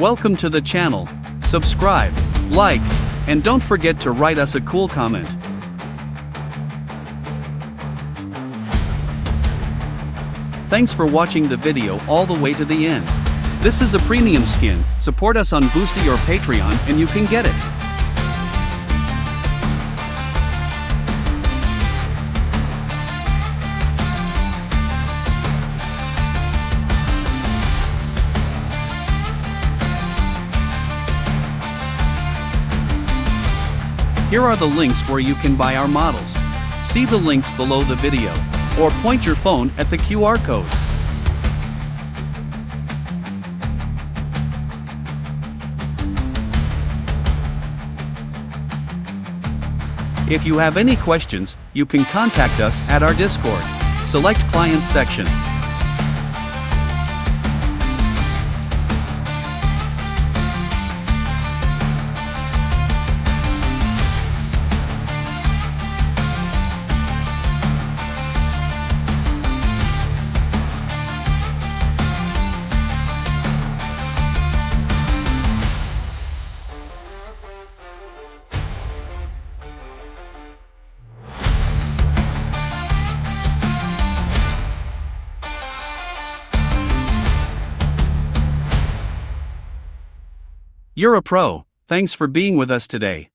Welcome to the channel. Subscribe, like, and don't forget to write us a cool comment. Thanks for watching the video all the way to the end. This is a premium skin. Support us on Boosty or Patreon and you can get it. Here are the links where you can buy our models. See the links below the video, or point your phone at the QR code. If you have any questions, you can contact us at our Discord. Select Clients section. You're a pro. Thanks for being with us today.